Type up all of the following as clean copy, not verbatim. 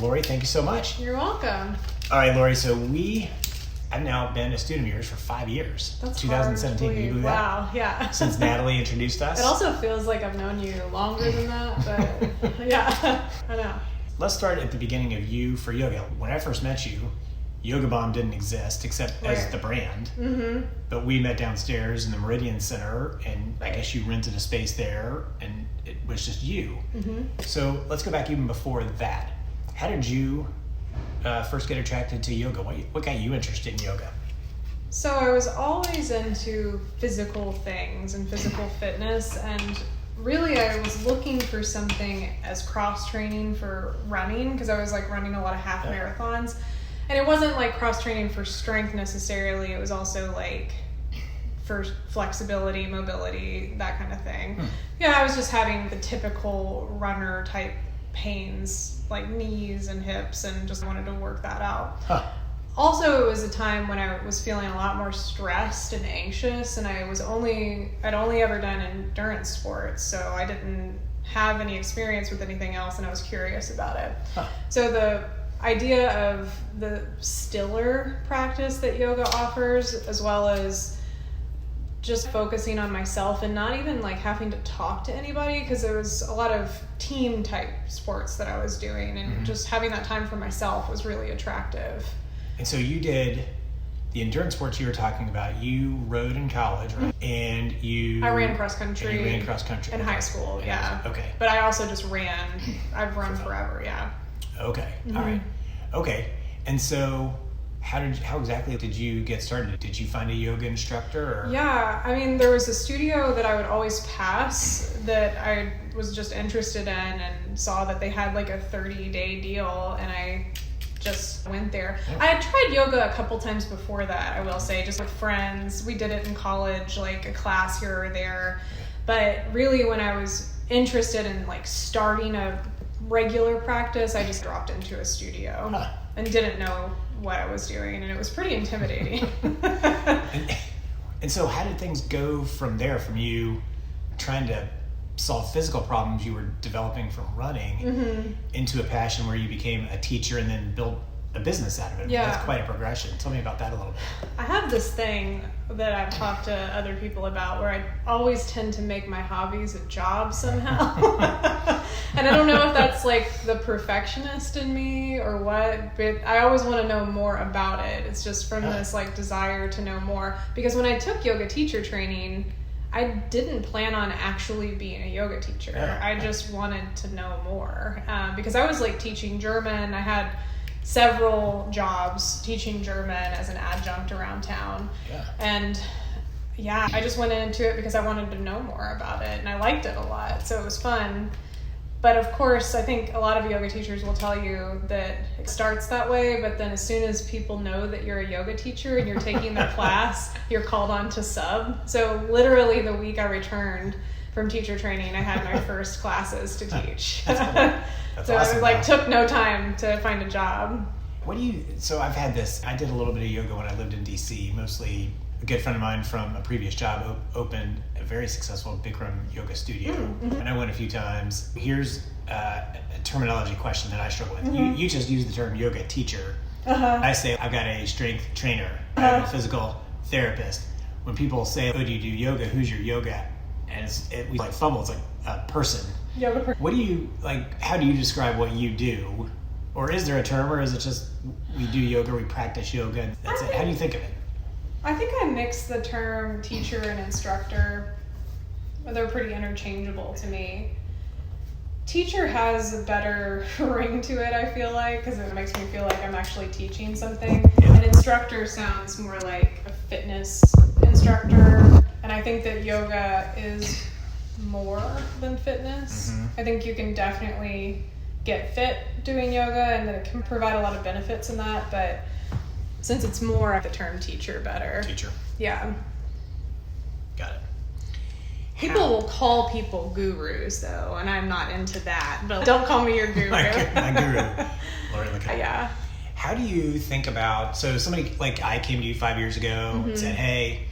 Laurie, thank you so much. You're welcome. All right, Laurie, so I've now been a student of yours for 5 years. That's 2017. hard to Can you believe believe. that? Wow, yeah. Since Natalie introduced us. It also feels like I've known you longer than that, but yeah, I know. Let's start at the beginning of You for Yoga. When I first met you, Yoga Bomb didn't exist except as the brand. Mm-hmm. But we met downstairs in the Meridian Center, and I guess you rented a space there, and it was just you. Mm-hmm. So let's go back even before that. How did you first get attracted to yoga? What got you interested in yoga? So I was always into physical things and physical fitness, and really I was looking for something as cross-training for running, because I was like running a lot of half marathons. And it wasn't like cross-training for strength necessarily. It was also like for flexibility, mobility, that kind of thing. Yeah, I was just having the typical runner type pains, like knees and hips, and just wanted to work that out. Also, it was a time when I was feeling a lot more stressed and anxious, and I'd only ever done endurance sports, so I didn't have any experience with anything else, and I was curious about it. So the idea of the stiller practice that yoga offers, as well as just focusing on myself and not even like having to talk to anybody, because there was a lot of team type sports that I was doing, and just having that time for myself was really attractive. And so you did the endurance sports you were talking about. You rode in college, right? And I ran cross country. And you ran cross country in high school, yeah. Okay. But I also just ran. I've run forever, yeah. Okay. All right. Okay. And so how exactly did you get started? Did you find a yoga instructor? Or? Yeah, I mean, there was a studio that I would always pass that I was just interested in, and saw that they had like a 30-day deal, and I just went there. I had tried yoga a couple times before that, I will say, just with friends. We did it in college, like a class here or there. But really, when I was interested in like starting a regular practice, I just dropped into a studio and didn't know what I was doing, and it was pretty intimidating. And so how did things go from there, from you trying to solve physical problems you were developing from running into a passion where you became a teacher and then built a business out of it? Yeah. That's quite a progression. Tell me about that a little bit. I have this thing that I've talked to other people about where I always tend to make my hobbies a job somehow. And I don't know if that's like the perfectionist in me or what, but I always want to know more about it. It's just from this like desire to know more. Because when I took yoga teacher training, I didn't plan on actually being a yoga teacher. I just wanted to know more. Because I was like teaching German. I had several jobs teaching German as an adjunct around town. And yeah, I just went into it because I wanted to know more about it, and I liked it a lot, so it was fun. But of course, I think a lot of yoga teachers will tell you that it starts that way, but then as soon as people know that you're a yoga teacher and you're taking their class, you're called on to sub. So literally the week I returned from teacher training, I had my first classes to teach. That's so awesome, I took no time to find a job. So I've had this, I did a little bit of yoga when I lived in DC, mostly a good friend of mine from a previous job opened a very successful Bikram yoga studio, and I went a few times. Here's a terminology question that I struggle with. You just use the term yoga teacher. I say I've got a strength trainer, I have a physical therapist. When people say, oh, do you do yoga? Who's your yoga? And we like fumble, it's like a person. What do you, like, how do you describe what you do? Or is there a term, or is it just we do yoga, we practice yoga, and that's it? How do you think of it? I think I mix the term teacher and instructor. They're pretty interchangeable to me. Teacher has a better ring to it, I feel like, because it makes me feel like I'm actually teaching something. An instructor sounds more like a fitness instructor, and I think that yoga is more than fitness. I think you can definitely get fit doing yoga, and that it can provide a lot of benefits in that, but since it's more of the term teacher better. Teacher. Yeah. Got it. People will call people gurus, though, and I'm not into that, but don't call me your guru. my guru, Laurie LeCompte. Yeah. How do you think about, so somebody, like I came to you 5 years ago and said, hey,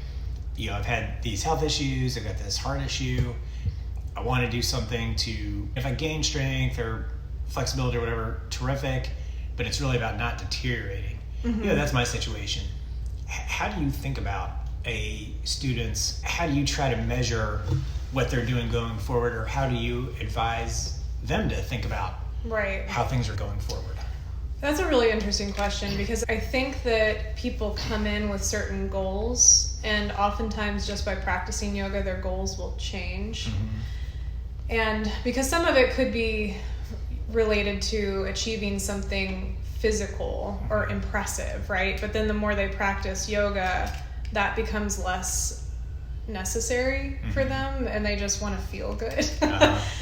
I've had these health issues, I've got this heart issue, I want to do something to, if I gain strength or flexibility or whatever, terrific, but it's really about not deteriorating. Mm-hmm. That's my situation. How do you think about how do you try to measure what they're doing going forward, or how do you advise them to think about how things are going forward? That's a really interesting question, because I think that people come in with certain goals, and oftentimes just by practicing yoga, their goals will change. Mm-hmm. And because some of it could be related to achieving something physical or impressive, right? But then the more they practice yoga, that becomes less necessary for them, and they just want to feel good.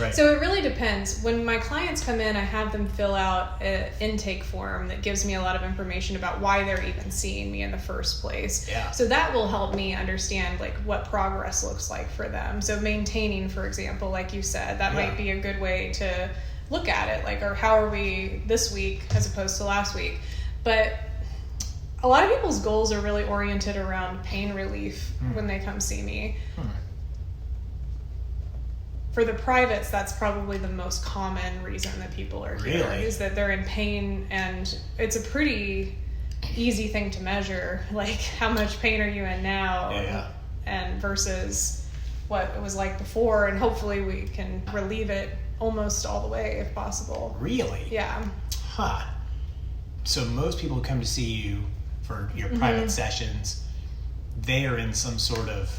Right. So it really depends. When my clients come in, I have them fill out an intake form that gives me a lot of information about why they're even seeing me in the first place. Yeah. So that will help me understand like what progress looks like for them. So maintaining, for example, like you said, that might be a good way to look at it, like, or how are we this week as opposed to last week. But a lot of people's goals are really oriented around pain relief when they come see me. For the privates, that's probably the most common reason that people are here, is that they're in pain, and it's a pretty easy thing to measure, like how much pain are you in now, and versus what it was like before, and hopefully we can relieve it almost all the way if possible. Really? Yeah. Huh. So most people who come to see you for your private sessions, they are in some sort of,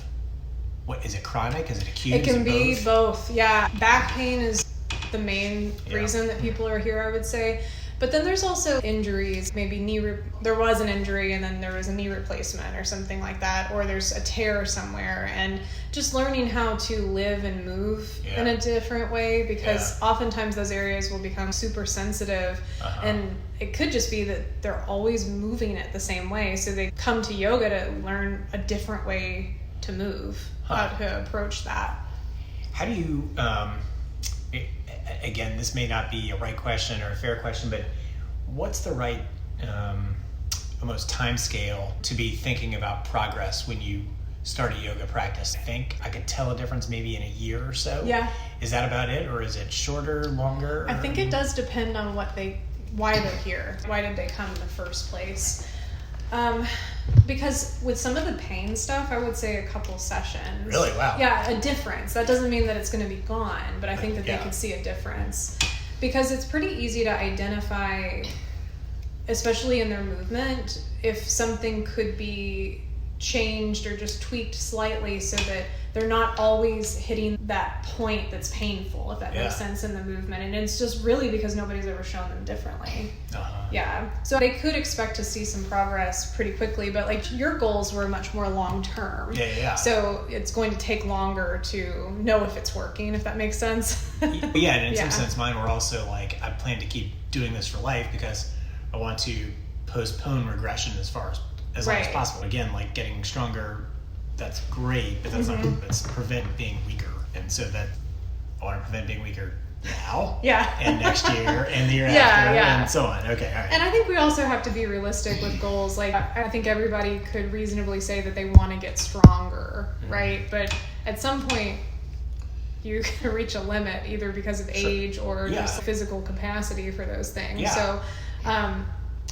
what is it, chronic? Is it acute? It can be both. Yeah. Back pain is the main reason that people are here, I would say. But then there's also injuries, maybe there was an injury and then there was a knee replacement or something like that, or there's a tear somewhere, and just learning how to live and move in a different way, because oftentimes those areas will become super sensitive, and it could just be that they're always moving it the same way, so they come to yoga to learn a different way to move, how to approach that. How do you again, this may not be a right question or a fair question, but what's the right almost time scale to be thinking about progress when you start a yoga practice? I think I could tell a difference maybe in a year or so. Yeah. Is that about it, or is it shorter, longer? I think it does depend on why they're here. Why did they come in the first place? Because with some of the pain stuff, I would say a couple sessions. Really? Wow. Yeah, a difference. That doesn't mean that it's going to be gone, but I think that they could see a difference. Because it's pretty easy to identify, especially in their movement, if something could be changed or just tweaked slightly so that they're not always hitting that point that's painful, if that makes sense, in the movement. And it's just really because nobody's ever shown them differently. Yeah. So they could expect to see some progress pretty quickly, but like your goals were much more long term. Yeah. So it's going to take longer to know if it's working, if that makes sense. And in some sense mine were also like, I plan to keep doing this for life because I want to postpone regression as long as possible. Again, like getting stronger, that's great, but that's not, that's prevent being weaker. And so that I want to prevent being weaker now, and next year, and the year after, and so on. Okay, all right. And I think we also have to be realistic with goals. Like, I think everybody could reasonably say that they want to get stronger, right? But at some point, you can reach a limit, either because of age or just physical capacity for those things. So,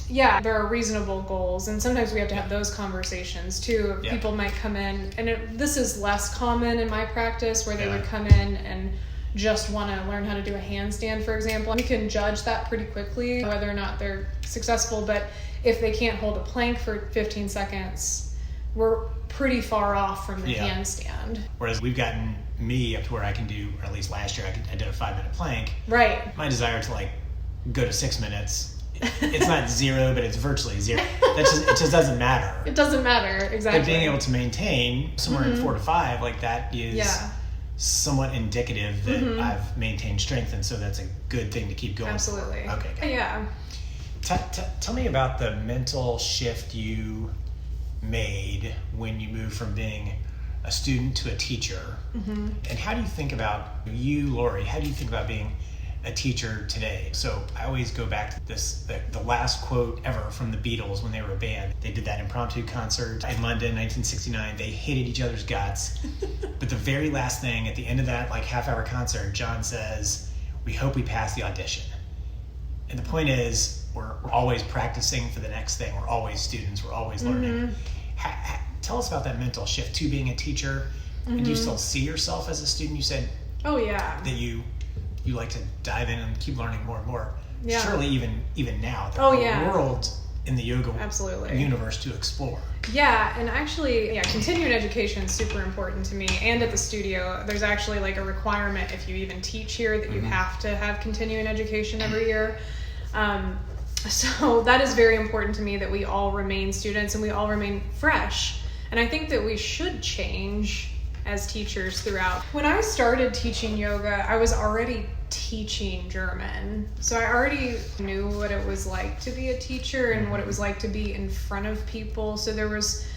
there are reasonable goals, and sometimes we have to have those conversations too. People might come in, and this is less common in my practice, where they would come in and just want to learn how to do a handstand, for example. We can judge that pretty quickly, whether or not they're successful, but if they can't hold a plank for 15 seconds, we're pretty far off from the handstand. Whereas we've gotten me up to where I can do, or at least last year, I did a 5-minute plank. Right. My desire to like go to 6 minutes, it's not zero, but it's virtually zero. It just doesn't matter. It doesn't matter, exactly. But being able to maintain somewhere in 4 to 5, like that is somewhat indicative that I've maintained strength, and so that's a good thing to keep going. Absolutely. For. Okay. Yeah. Tell me about the mental shift you made when you moved from being a student to a teacher, and how do you think about you, Laurie? How do you think about being a teacher today? So I always go back to this, the last quote ever from the Beatles when they were a band. They did that impromptu concert in London, 1969. They hated each other's guts. But the very last thing at the end of that like half-hour concert, John says, "We hope we pass the audition." And the point is, we're always practicing for the next thing. We're always students. We're always learning. Tell us about that mental shift to being a teacher. And do you still see yourself as a student? You said, oh yeah, that you like to dive in and keep learning more and more. Yeah. Surely even now, there's a world in the yoga universe to explore. Yeah, and actually, continuing education is super important to me. And at the studio, there's actually like a requirement if you even teach here that you have to have continuing education every year. So that is very important to me, that we all remain students and we all remain fresh. And I think that we should change as teachers throughout. When I started teaching yoga, I was already teaching German. So I already knew what it was like to be a teacher and what it was like to be in front of people. So there was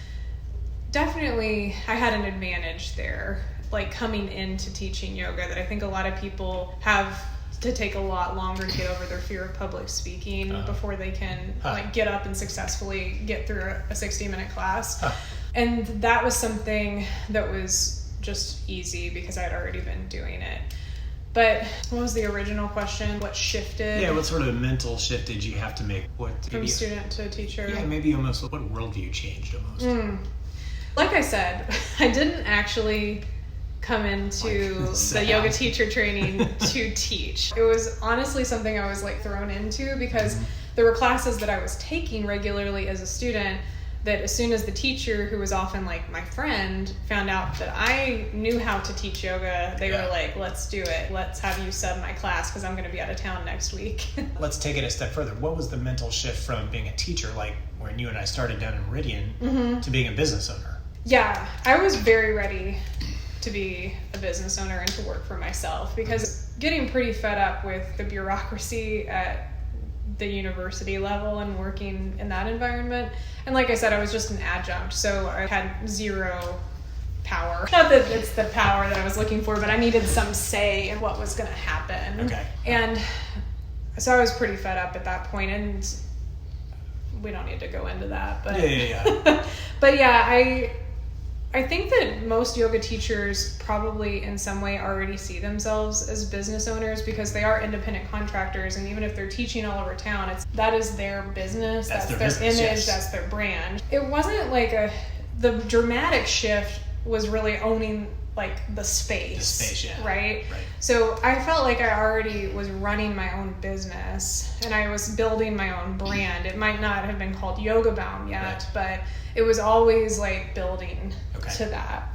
definitely, I had an advantage there, like coming into teaching yoga, that I think a lot of people have to take a lot longer to get over their fear of public speaking before they can like get up and successfully get through a 60-minute class. And that was something that was just easy because I'd already been doing it. But what was the original question? What shifted? Yeah, what sort of mental shift did you have to make? From student to teacher? Yeah, maybe almost what worldview changed almost? Like I said, I didn't actually come into the yoga teacher training to teach. It was honestly something I was like thrown into because there were classes that I was taking regularly as a student that as soon as the teacher, who was often like my friend, found out that I knew how to teach yoga, they were like, let's do it. Let's have you sub my class because I'm going to be out of town next week. Let's take it a step further. What was the mental shift from being a teacher, like when you and I started down in Meridian, to being a business owner? Yeah, I was very ready to be a business owner and to work for myself because getting pretty fed up with the bureaucracy at the university level and working in that environment. And like I said, I was just an adjunct, so I had zero power. Not that it's the power that I was looking for, but I needed some say in what was going to happen. Okay. And so I was pretty fed up at that point, and we don't need to go into that. But but yeah, I think that most yoga teachers probably in some way already see themselves as business owners because they are independent contractors, and even if they're teaching all over town, that is their business, that's their business, image, that's their brand. It wasn't like the dramatic shift was really owning like the space, right? So I felt like I already was running my own business and I was building my own brand. It might not have been called Yoga Baum yet, but it was always like building to that.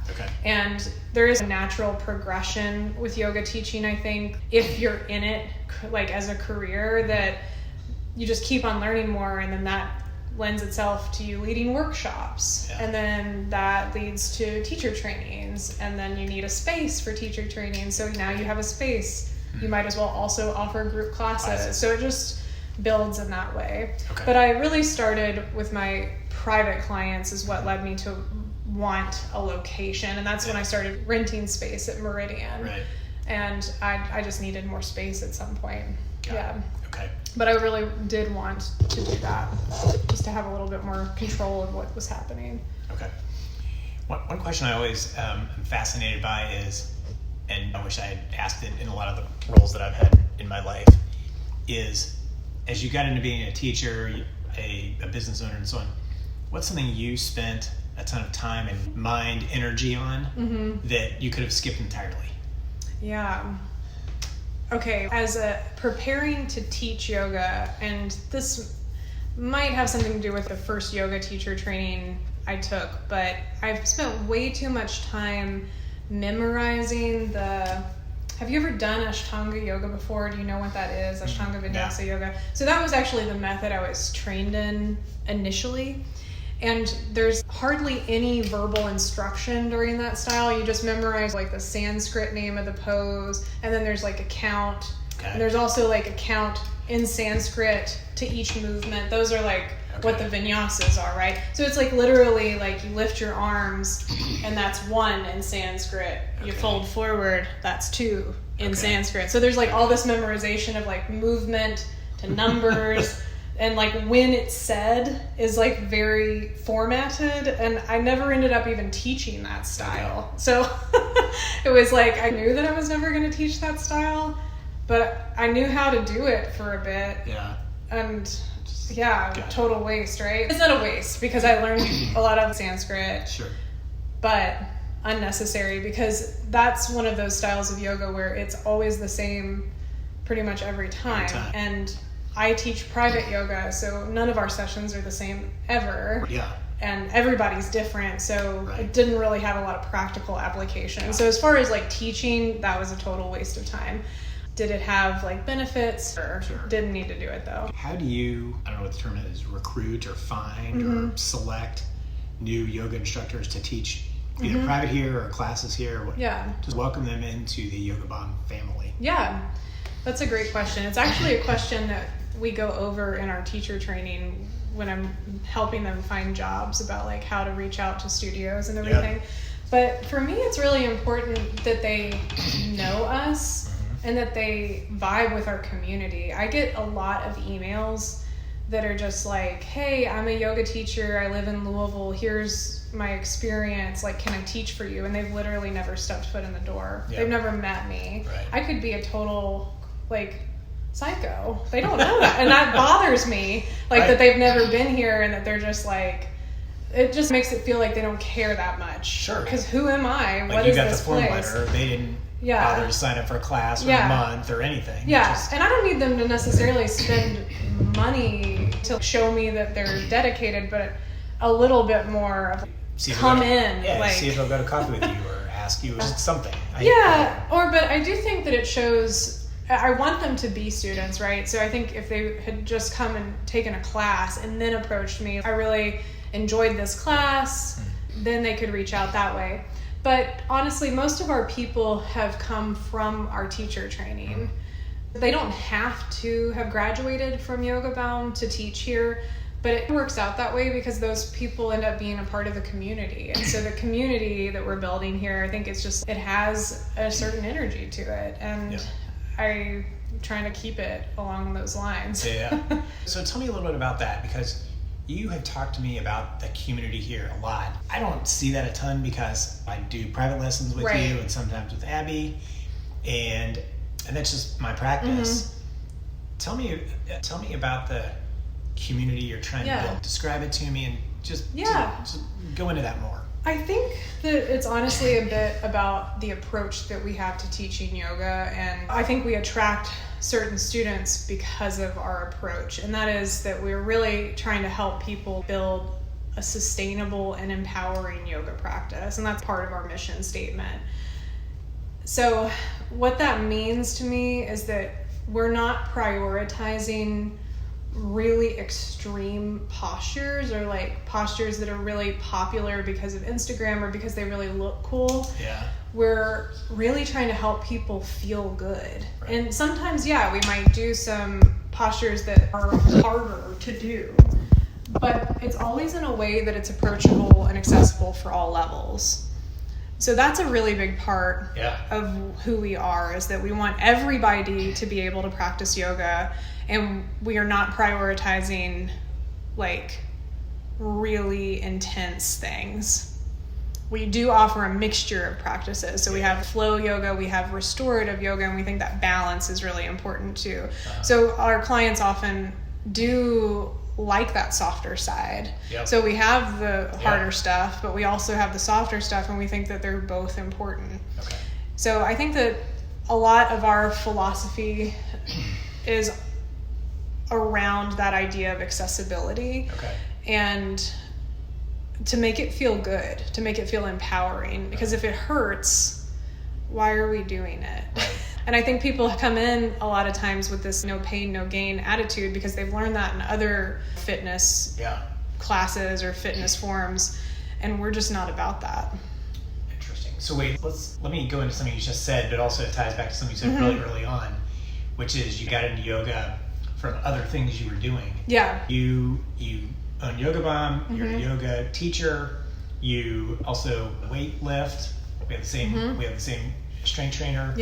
And there is a natural progression with yoga teaching, I think, if you're in it like as a career, that you just keep on learning more, and then that lends itself to you leading workshops, and then that leads to teacher trainings, and then you need a space for teacher training, so now you have a space, you might as well also offer group classes. So it just builds in that way. But I really started with my private clients is what led me to want a location, and that's when I started renting space at Meridian. And I just needed more space at some point. But I really did want to do that, just to have a little bit more control of what was happening. One question I always am fascinated by is, and I wish I had asked it in a lot of the roles that I've had in my life, is as you got into being a teacher, a business owner and so on, what's something you spent a ton of time and mind, energy on that you could have skipped entirely? Okay, as preparing to teach yoga, and this might have something to do with the first yoga teacher training I took, but I've spent way too much time memorizing have you ever done Ashtanga yoga before? Do you know what that is? Ashtanga Vinyasa yoga. So that was actually the method I was trained in initially. And there's hardly any verbal instruction during that style. You just memorize like the Sanskrit name of the pose, and then there's like a count. And there's also like a count in Sanskrit to each movement. Those are like what the vinyasas are, right? So it's like literally like you lift your arms and that's 1 in Sanskrit. You fold forward, that's 2 in Sanskrit. So there's like all this memorization of like movement to numbers. And like when it's said is like very formatted, and I never ended up even teaching that style. So it was like I knew that I was never going to teach that style, but I knew how to do it for a bit. Yeah. And total waste, right? It's not a waste because I learned a lot of Sanskrit. Sure. But unnecessary because that's one of those styles of yoga where it's always the same pretty much every time. And I teach private yoga, so none of our sessions are the same ever. Yeah. And everybody's different, so it didn't really have a lot of practical application. Yeah. So as far as like teaching, that was a total waste of time. Did it have like benefits? Sure. Didn't need to do it though. How do you, I don't know what the term is, recruit or find or select new yoga instructors to teach either private here or classes here? Just welcome them into the Yoga Bomb family. Yeah, that's a great question. It's actually a question that we go over in our teacher training when I'm helping them find jobs about like how to reach out to studios and everything. But for me, it's really important that they know us and that they vibe with our community. I get a lot of emails that are just like, hey, I'm a yoga teacher, I live in Louisville, here's my experience, like, can I teach for you? And they've literally never stepped foot in the door. They've never met me. I could be a total, like, psycho. They don't know that. And that bothers me, like, that they've never been here and that they're just like, it just makes it feel like they don't care that much. Sure. Because who am I? Like, what you is got this the form place? letter, they didn't bother to sign up for a class or a month or anything. And I don't need them to necessarily spend money to show me that they're dedicated, but a little bit more of come in. Yeah, see if they'll go to coffee with you or ask you something. But I do think that it shows, I want them to be students, right? So I think if they had just come and taken a class and then approached me, I really enjoyed this class, then they could reach out that way. But honestly, most of our people have come from our teacher training. They don't have to have graduated from Yoga Bound to teach here, but it works out that way because those people end up being a part of the community. And so the community that we're building here, I think it's just, it has a certain energy to it. And I'm trying to keep it along those lines. So tell me a little bit about that, because you have talked to me about the community here a lot. I don't see that a ton because I do private lessons with you and sometimes with Abby, and that's just my practice. Tell me about the community you're trying to build. Describe it to me and just go into that more. I think that it's honestly a bit about the approach that we have to teaching yoga, and I think we attract certain students because of our approach, and that is that we're really trying to help people build a sustainable and empowering yoga practice, and that's part of our mission statement. So what that means to me is that we're not prioritizing really extreme postures or like postures that are really popular because of Instagram or because they really look cool. We're really trying to help people feel good. And sometimes, we might do some postures that are harder to do, but it's always in a way that it's approachable and accessible for all levels. So that's a really big part of who we are, is that we want everybody to be able to practice yoga, and we are not prioritizing like really intense things. We do offer a mixture of practices. So we have flow yoga, we have restorative yoga, and we think that balance is really important too. So our clients often do like that softer side. So we have the harder stuff, but we also have the softer stuff, and we think that they're both important. So I think that a lot of our philosophy is around that idea of accessibility and to make it feel good, to make it feel empowering, because if it hurts, why are we doing it? And I think people come in a lot of times with this no pain, no gain attitude because they've learned that in other fitness classes or fitness forms, and we're just not about that. Interesting. So wait, let me go into something you just said, but also it ties back to something you said really early on, which is you got into yoga from other things you were doing. You own Yoga Bomb, you're a yoga teacher, you also weight lift. We have the same strength trainer.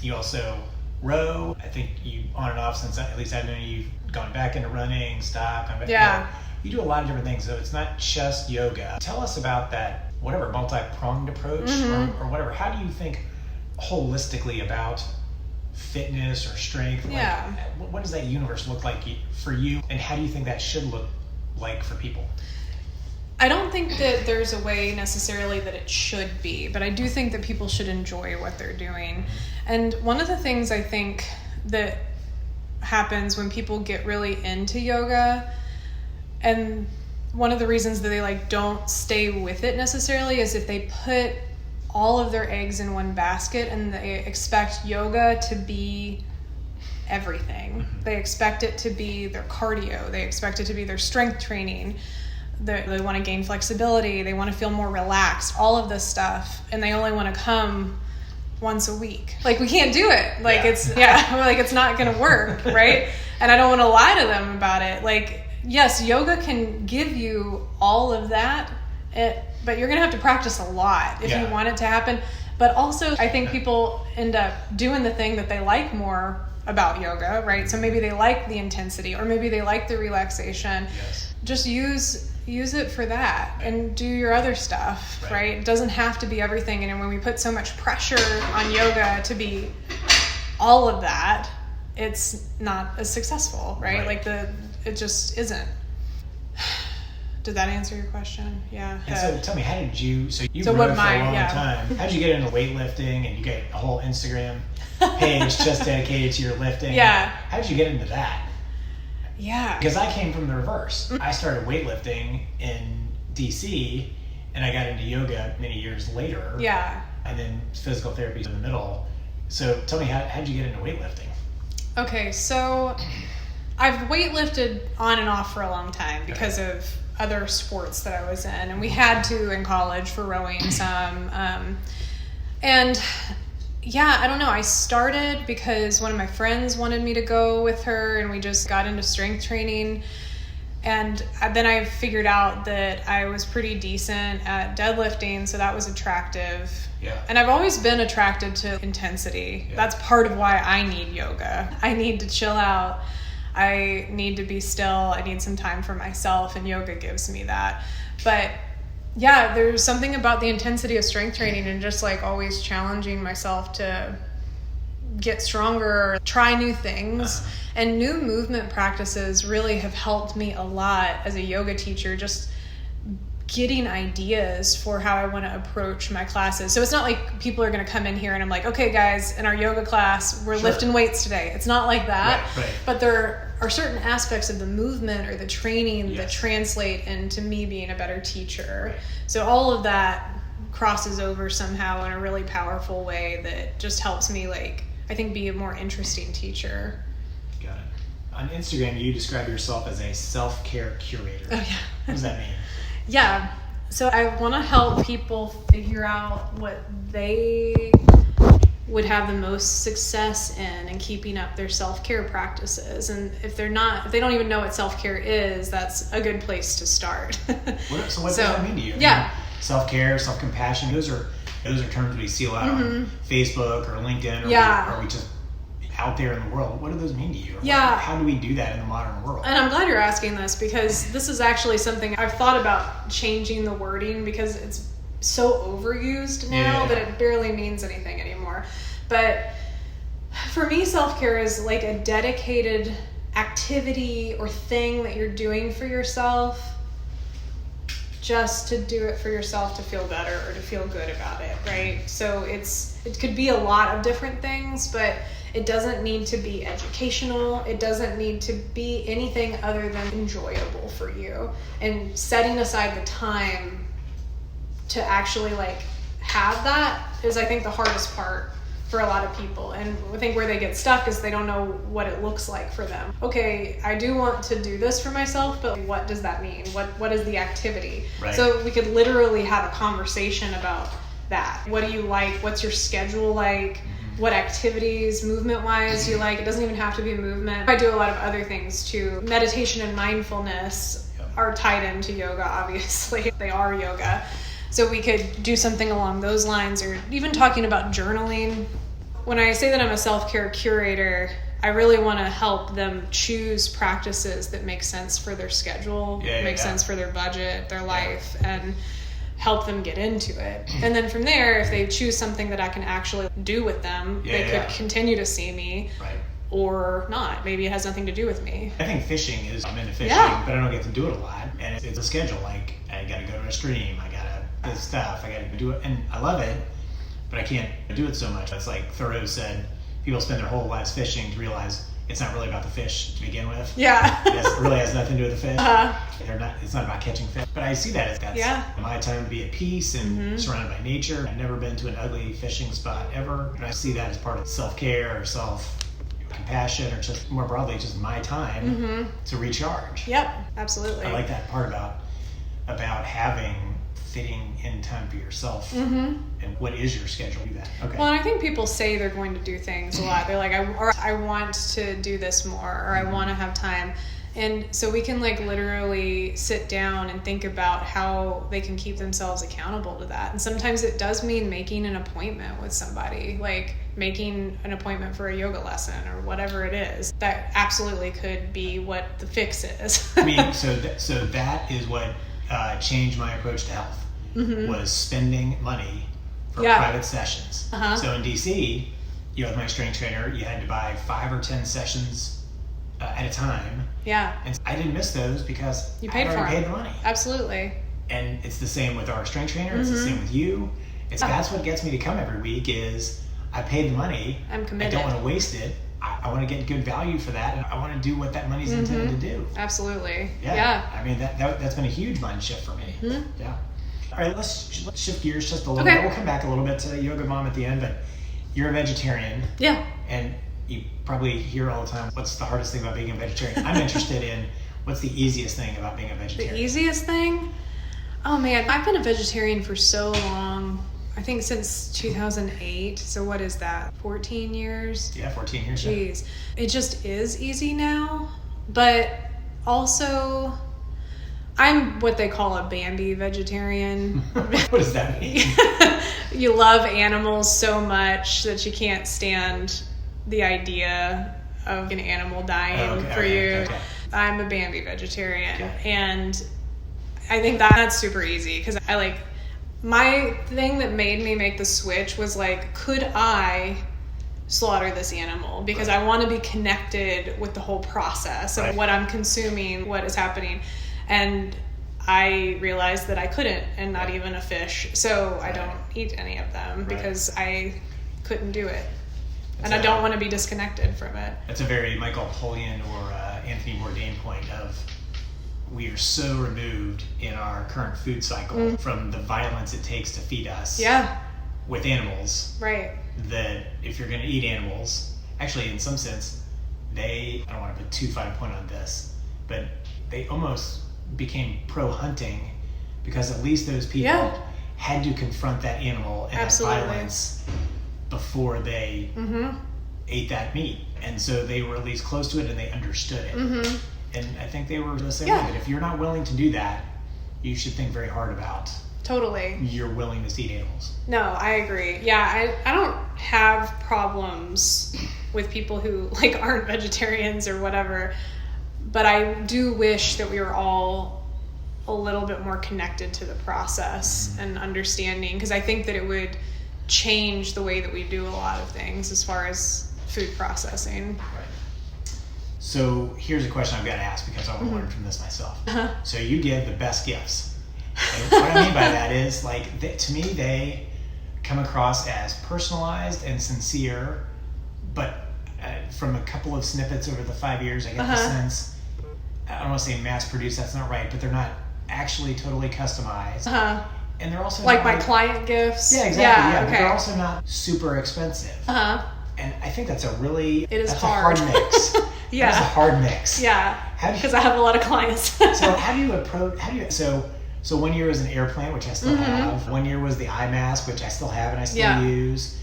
You also row. I think you on and off since at least I know you've gone back into running, stopped. You do a lot of different things, so it's not just yoga. Tell us about that, whatever multi-pronged approach or whatever. How do you think holistically about fitness or strength? Yeah. Like, what does that universe look like for you, and how do you think that should look like for people? I don't think that there's a way necessarily that it should be, but I do think that people should enjoy what they're doing. And one of the things I think that happens when people get really into yoga, and one of the reasons that they like don't stay with it necessarily, is if they put all of their eggs in one basket and they expect yoga to be everything. They expect it to be their cardio. They expect it to be their strength training. They want to gain flexibility. They want to feel more relaxed, all of this stuff. And they only want to come once a week. Like, we can't do it. Like, it's not going to work, right? And I don't want to lie to them about it. Like, yes, yoga can give you all of that, but you're going to have to practice a lot if you want it to happen. But also, I think people end up doing the thing that they like more about yoga, right? So maybe they like the intensity, or maybe they like the relaxation. Yes. Just use it for that and do your other stuff, right? It doesn't have to be everything. And when we put so much pressure on yoga to be all of that, it's not as successful, right? Like it just isn't. Did that answer your question? Yeah. And so tell me, how did you, rode for a long time. How did you get into weightlifting, and you get a whole Instagram page just dedicated to your lifting? Yeah. How did you get into that? Yeah. Because I came from the reverse. I started weightlifting in DC, and I got into yoga many years later. Yeah. And then physical therapy in the middle. So tell me, how did you get into weightlifting? Okay, so I've weightlifted on and off for a long time because of other sports that I was in. And we had to in college for rowing some. And yeah, I don't know. I started because one of my friends wanted me to go with her, and we just got into strength training. And then I figured out that I was pretty decent at deadlifting, so that was attractive. Yeah. And I've always been attracted to intensity. Yeah. That's part of why I need yoga. I need to chill out. I need to be still. I need some time for myself, and yoga gives me that. But yeah, there's something about the intensity of strength training and just like always challenging myself to get stronger, try new things. And new movement practices really have helped me a lot as a yoga teacher, just getting ideas for how I want to approach my classes. So it's not like people are going to come in here and I'm like, okay guys, in our yoga class, we're lifting weights today. It's not like that. Right. But there are certain aspects of the movement or the training that translate into me being a better teacher. Right. So all of that crosses over somehow in a really powerful way that just helps me, like, I think, be a more interesting teacher. Got it. On Instagram, you describe yourself as a self-care curator. Oh, yeah. What does that mean? Yeah. So I want to help people figure out what they would have the most success in keeping up their self-care practices. And if they don't even know what self-care is, that's a good place to start. So what does that mean to you? Yeah. Self-care, self-compassion, those are terms we see a lot on Facebook or LinkedIn, or are we just out there in the world? What do those mean to you? Yeah. How do we do that in the modern world? And I'm glad you're asking this, because this is actually something I've thought about changing the wording, because it's so overused now that it barely means anything anymore. But for me, self-care is like a dedicated activity or thing that you're doing for yourself, just to do it for yourself to feel better or to feel good about it, right? So it could be a lot of different things, but it doesn't need to be educational. It doesn't need to be anything other than enjoyable for you. And setting aside the time to actually like have that is, I think, the hardest part for a lot of people. And I think where they get stuck is they don't know what it looks like for them. Okay, I do want to do this for myself, but what does that mean? What is the activity? Right. So we could literally have a conversation about that. What do you like? What's your schedule like? What activities, movement-wise, you like? It doesn't even have to be movement. I do a lot of other things too. Meditation and mindfulness are tied into yoga, obviously. They are yoga. So we could do something along those lines, or even talking about journaling. When I say that I'm a self-care curator, I really want to help them choose practices that make sense for their schedule, make sense for their budget, their life. And help them get into it. And then from there, if they choose something that I can actually do with them, they could continue to see me. Right. Or not. Maybe it has nothing to do with me. I think fishing is, I'm into fishing, but I don't get to do it a lot. And it's a schedule. Like, I got to go to a stream. I got to this stuff. I got to do it. And I love it, but I can't do it so much. It's like Thoreau said, people spend their whole lives fishing to realize it's not really about the fish to begin with. Yeah. It really has nothing to do with the fish. It's not about catching fish. But I see that as that's my time to be at peace and surrounded by nature. I've never been to an ugly fishing spot ever. And I see that as part of self-care or self-compassion, or just more broadly, just my time to recharge. Yep, absolutely. I like that part about having fitting in time for yourself and what is your schedule. Do that. Okay. Well, and I think people say they're going to do things a lot. They're like, I want to do this more, or I want to have time. And so we can like literally sit down and think about how they can keep themselves accountable to that. And sometimes it does mean making an appointment with somebody, like making an appointment for a yoga lesson or whatever it is. That absolutely could be what the fix is. I mean, so that is what changed my approach to health, was spending money for private sessions. So in DC, with my strength trainer, you had to buy 5 or 10 sessions at a time. Yeah. And I didn't miss those because you paid I already paid the money. Absolutely. And it's the same with our strength trainer. It's the same with you. That's what gets me to come every week is I paid the money. I'm committed. I don't want to waste it. I want to get good value for that, and I want to do what that money's intended to do. Absolutely. Yeah. I mean, that's been a huge mind shift for me. Yeah. All right, let's shift gears just a little bit. We'll come back a little bit to Yoga Mom at the end, but you're a vegetarian. Yeah. And you probably hear all the time, what's the hardest thing about being a vegetarian? I'm interested in what's the easiest thing about being a vegetarian? The easiest thing? Oh man, I've been a vegetarian for so long. I think since 2008. So what is that? 14 years? Yeah, 14 years. Jeez. It just is easy now. But also, I'm what they call a Bambi vegetarian. What does that mean? You love animals so much that you can't stand the idea of an animal dying for you. Okay. I'm a Bambi vegetarian. And I think that's super easy because my thing that made me make the switch was like, could I slaughter this animal? Because I want to be connected with the whole process of what I'm consuming, what is happening. And I realized that I couldn't, and not even a fish. So I don't eat any of them because I couldn't do it. And I don't want to be disconnected from it. That's a very Michael Pollan or Anthony Bourdain point of, we are so removed in our current food cycle from the violence it takes to feed us with animals. Right. That if you're going to eat animals, actually in some sense, I don't want to put too fine a point on this, but they almost became pro-hunting because at least those people had to confront that animal and that violence before they ate that meat. And so they were at least close to it and they understood it. And I think they were the same way, that if you're not willing to do that, you should think very hard about your willingness to eat animals. No, I agree. Yeah, I don't have problems with people who aren't vegetarians or whatever, but I do wish that we were all a little bit more connected to the process and understanding, because I think that it would change the way that we do a lot of things as far as food processing. Right. So here's a question I've got to ask because I want to learn from this myself. So you give the best gifts. And what I mean by that is, to me, they come across as personalized and sincere, but from a couple of snippets over the 5 years, I get the sense, I don't want to say mass-produced, that's not right, but they're not actually totally customized. And they're also my client gifts? Yeah, exactly. Yeah, but they're also not super expensive. And I think that's a hard mix. Yeah. That's a hard mix. Yeah. Because I have a lot of clients. So how do you approach, so 1 year was an air plant, which I still have. 1 year was the eye mask, which I still have and I still use.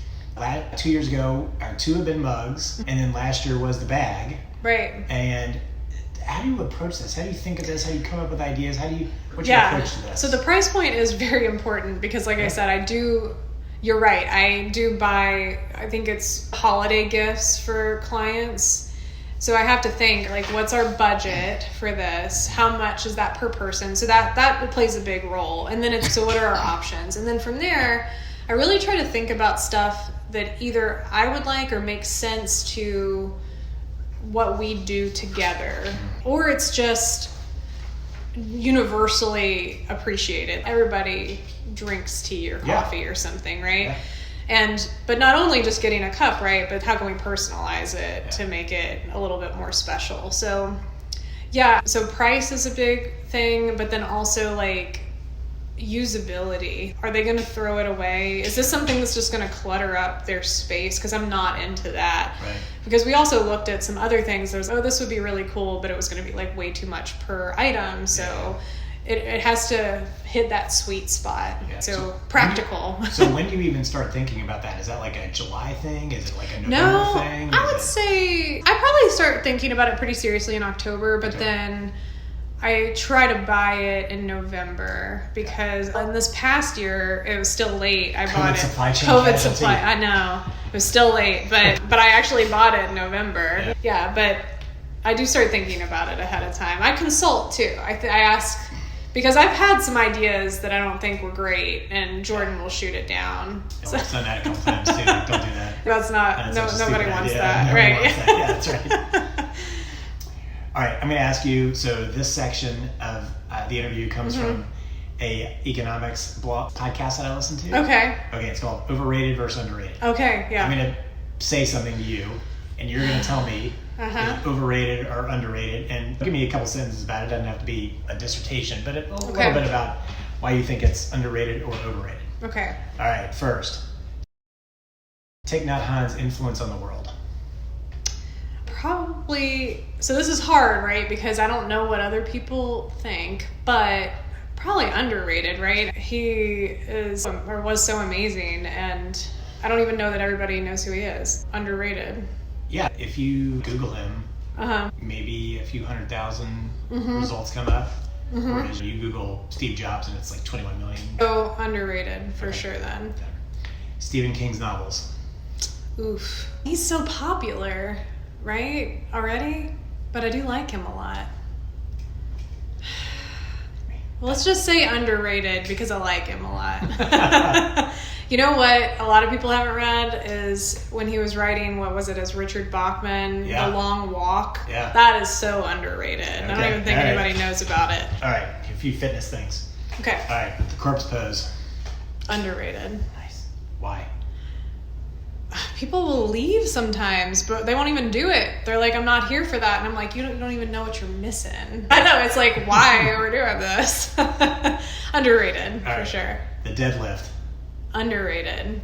2 years ago, or 2 have been mugs. And then last year was the bag. Right. And how do you approach this? How do you think of this? How do you come up with ideas? What's your approach to this? So the price point is very important because like I said, you're right. I do buy, I think it's holiday gifts for clients. So I have to think, like, what's our budget for this? How much is that per person? So that plays a big role. And then so what are our options? And then from there, I really try to think about stuff that either I would like or makes sense to what we do together, or it's just universally appreciated. Everybody drinks tea or coffee or something, right? Yeah. But not only just getting a cup, right? But how can we personalize it to make it a little bit more special? So, so price is a big thing, but then also like usability. Are they going to throw it away? Is this something that's just going to clutter up their space? Because I'm not into that. Right. Because we also looked at some other things. There's, this would be really cool, but it was going to be like way too much per item. So it has to hit that sweet spot. Yeah. So practical. So when do you even start thinking about that? Is that like a July thing? Is it like a November thing? I would say I probably start thinking about it pretty seriously in October, but then I try to buy it in November because in this past year it was still late. I bought it. COVID supply. I know it was still late, but I actually bought it in November. Yeah, but I do start thinking about it ahead of time. I consult too. I ask because I've had some ideas that I don't think were great, and Jordan will shoot it down. So. I've done that a couple times too. Don't do that. That's not. Nobody wants that, right? Wants that. Yeah, that's right. All right, I'm going to ask you, so this section of the interview comes from a economics blog podcast that I listen to. Okay, it's called Overrated versus Underrated. Okay, yeah. I'm going to say something to you, and you're going to tell me is it overrated or underrated, and give me a couple sentences about it. It doesn't have to be a dissertation, but a little bit about why you think it's underrated or overrated. Okay. All right, first, Thich Nhat Hanh's influence on the world. Probably, so this is hard, right? Because I don't know what other people think, but probably underrated, right? He is or was so amazing, and I don't even know that everybody knows who he is. Underrated. Yeah, if you Google him, maybe a few 100,000 results come up. Whereas you Google Steve Jobs and it's like 21 million. So underrated for sure then. Stephen King's novels. Oof. He's so popular, right? Already? But I do like him a lot. Well, let's just say underrated because I like him a lot. You know what a lot of people haven't read is when he was writing, what was it, as Richard Bachman, The Long Walk. Yeah. That is so underrated. Okay. I don't even think anybody knows about it. All right, a few fitness things. Okay. All right, the corpse pose. Underrated. Nice. Why? People will leave sometimes, but they won't even do it. They're like, I'm not here for that. And I'm like, you don't even know what you're missing. I know, it's like, why we're doing this? Underrated, for sure. The deadlift. Underrated.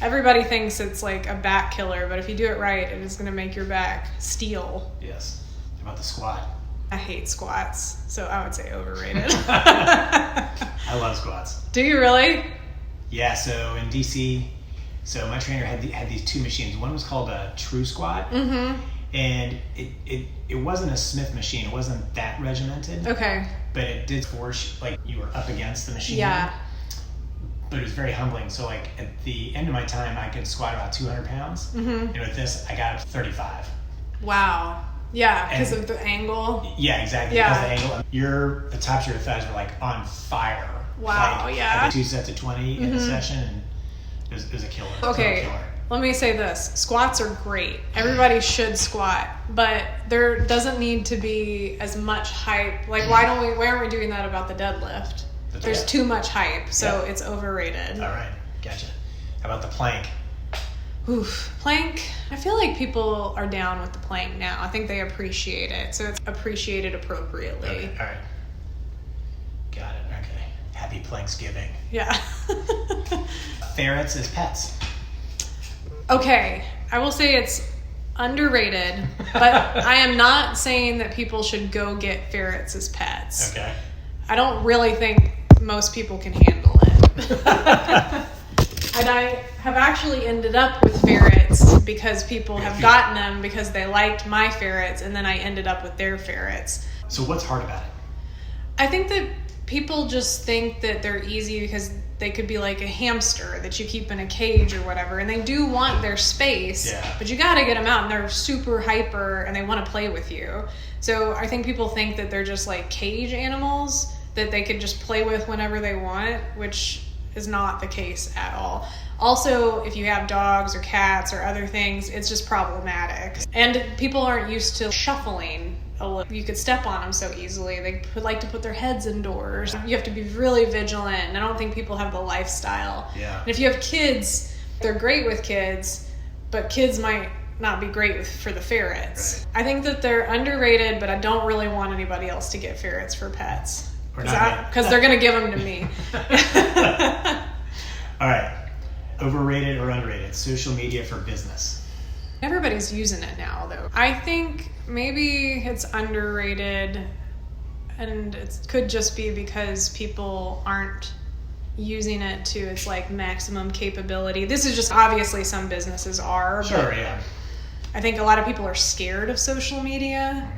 Everybody thinks it's like a back killer, but if you do it right, it is going to make your back steel. Yes. How about the squat? I hate squats, so I would say overrated. I love squats. Do you really? Yeah, so in DC, so my trainer had these two machines. One was called a True Squat, and it wasn't a Smith machine. It wasn't that regimented. Okay. But it did force, like, you were up against the machine. Yeah. But it was very humbling. So, like, at the end of my time, I could squat about 200 pounds. And with this, I got up to 35. Wow. Yeah, because of the angle. Yeah, exactly. Yeah. Because of the angle. The tops of your thighs were, like, on fire. Wow, like, yeah. I did 2 sets of 20 in a session, and it was a killer. Okay, let me say this. Squats are great. Everybody should squat, but there doesn't need to be as much hype. Like, why aren't we doing that about the deadlift? There's too much hype, so it's overrated. All right, gotcha. How about the plank? Oof, plank. I feel like people are down with the plank now. I think they appreciate it, so it's appreciated appropriately. Okay, all right. Got it, okay. Happy Planksgiving. Yeah. Ferrets as pets. Okay, I will say it's underrated, but I am not saying that people should go get ferrets as pets. Okay. I don't really think most people can handle it. And I have actually ended up with ferrets because people have gotten them because they liked my ferrets, and then I ended up with their ferrets. So what's hard about it? I think that people just think that they're easy because they could be like a hamster that you keep in a cage or whatever, and they do want their space, but you got to get them out, and they're super hyper and they want to play with you. So I think people think that they're just like cage animals that they could just play with whenever they want, which is not the case at all. Also, if you have dogs or cats or other things, it's just problematic. And people aren't used to shuffling. You could step on them so easily. They like to put their heads indoors. You have to be really vigilant. And I don't think people have the lifestyle. Yeah. And if you have kids, they're great with kids, but kids might not be great for the ferrets. Right. I think that they're underrated, but I don't really want anybody else to get ferrets for pets. Because they're going to give them to me. All right. Overrated or underrated? Social media for business. Everybody's using it now, though. I think maybe it's underrated, and it could just be because people aren't using it to its like maximum capability. This is just obviously some businesses are. Sure, but yeah. I think a lot of people are scared of social media,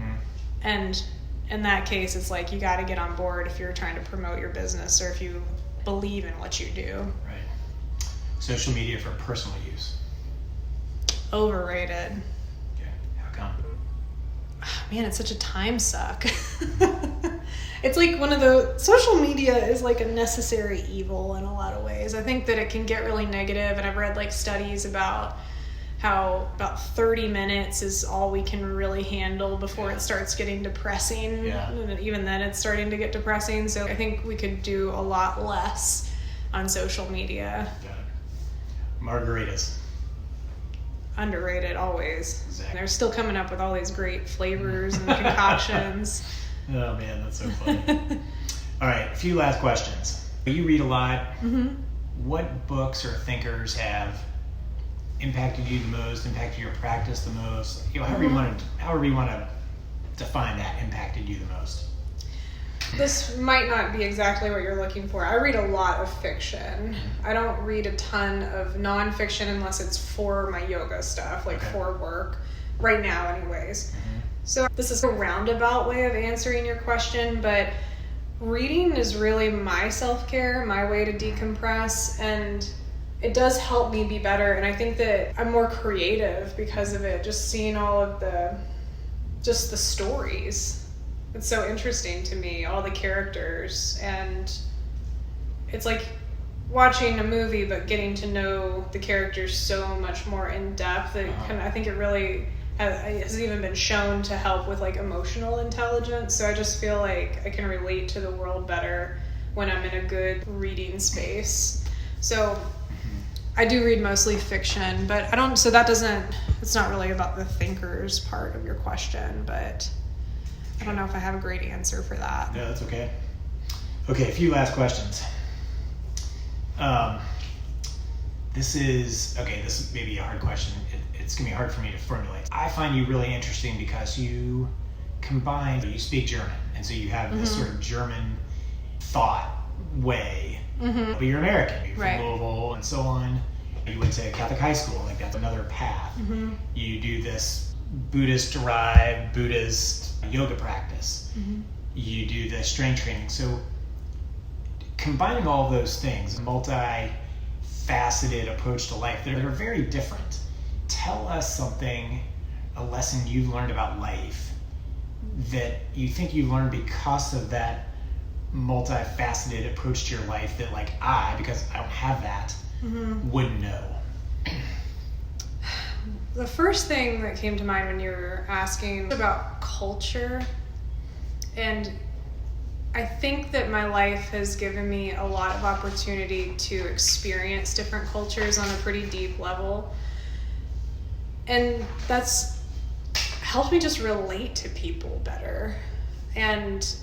and in that case, it's like you got to get on board if you're trying to promote your business or if you believe in what you do. Right. Social media for personal use. Overrated. Okay. How come? Man, it's such a time suck. It's like one of the social media is like a necessary evil in a lot of ways. I think that it can get really negative, and I've read like studies about how about 30 minutes is all we can really handle before it starts getting depressing. Yeah. And even then it's starting to get depressing. So I think we could do a lot less on social media. Got it. Margaritas. Underrated always. Exactly. They're still coming up with all these great flavors and concoctions. Oh man, that's so funny. All right, a few last questions. You read a lot. What books or thinkers have impacted you the most, impacted your practice the most? However you want to define that, impacted you the most. This might not be exactly what you're looking for. I read a lot of fiction. I don't read a ton of nonfiction unless it's for my yoga stuff, like for work, right now anyways. So this is a roundabout way of answering your question, but reading is really my self-care, my way to decompress, and it does help me be better. And I think that I'm more creative because of it, just seeing all of the stories. It's so interesting to me, all the characters, and it's like watching a movie but getting to know the characters so much more in depth. I think it really has even been shown to help with like emotional intelligence. So I just feel like I can relate to the world better when I'm in a good reading space. So I do read mostly fiction, but it's not really about the thinkers part of your question, but I don't know if I have a great answer for that. No, that's okay. Okay, a few last questions. This is maybe a hard question. It's going to be hard for me to formulate. I find you really interesting because you speak German, and so you have this sort of German thought way, but you're American, you're from Louisville and so on. You went to Catholic high school, like that's another path. You do this Buddhist-derived Buddhist yoga practice. You do the strength training. So combining all of those things, multi-faceted approach to life that are very different. Tell us a lesson you've learned about life that you think you learned because of that multifaceted approach to your life that because I don't have that, wouldn't know. The first thing that came to mind when you were asking about culture, and I think that my life has given me a lot of opportunity to experience different cultures on a pretty deep level, and that's helped me just relate to people better and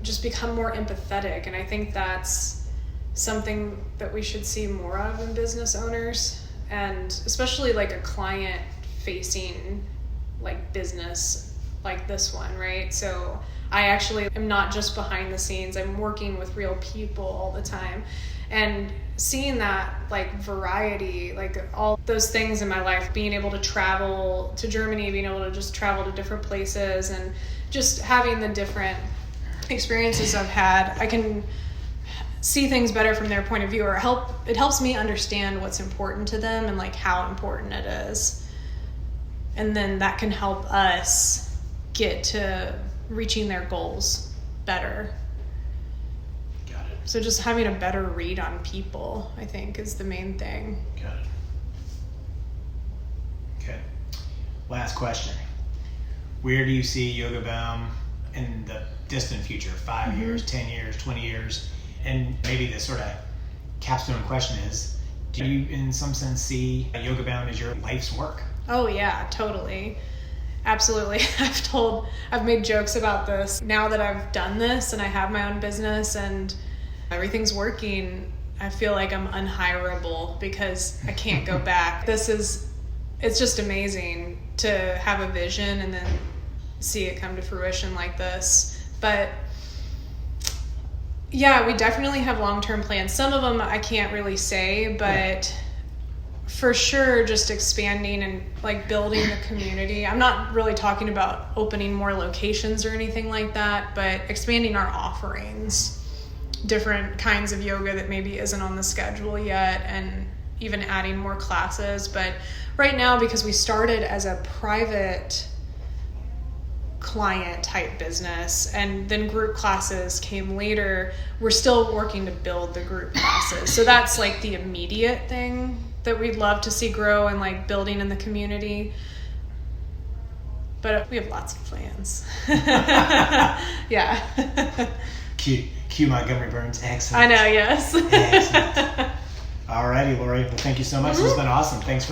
just become more empathetic. And I think that's something that we should see more of in business owners, and especially like a client facing like business like this one, right? So I actually am not just behind the scenes, I'm working with real people all the time, and seeing that like variety, like all those things in my life, being able to travel to Germany, being able to just travel to different places, and just having the different experiences I've had, I can see things better from their point of view, or it helps me understand what's important to them and like how important it is. And then that can help us get to reaching their goals better. Got it. So just having a better read on people, I think, is the main thing. Got it. Okay. Last question. Where do you see Yoga Bound in the distant future? 5 years, 10 years, 20 years? And maybe the sort of capstone question is, do you in some sense see Yoga Bound as your life's work? Oh yeah, totally. Absolutely. I've made jokes about this. Now that I've done this and I have my own business and everything's working, I feel like I'm unhirable because I can't go back. It's just amazing to have a vision and then see it come to fruition like this. But yeah, we definitely have long-term plans. Some of them I can't really say, but for sure just expanding and like building the community. I'm not really talking about opening more locations or anything like that, but expanding our offerings, different kinds of yoga that maybe isn't on the schedule yet, and even adding more classes. But right now, because we started as a private client type business and then group classes came later, we're still working to build the group classes. So that's like the immediate thing that we'd love to see grow and like building in the community. But we have lots of plans. Yeah. Cue Montgomery Burns. Excellent. I know, yes. Excellent. All righty, Laurie. Well, thank you so much. This has been awesome. Thanks for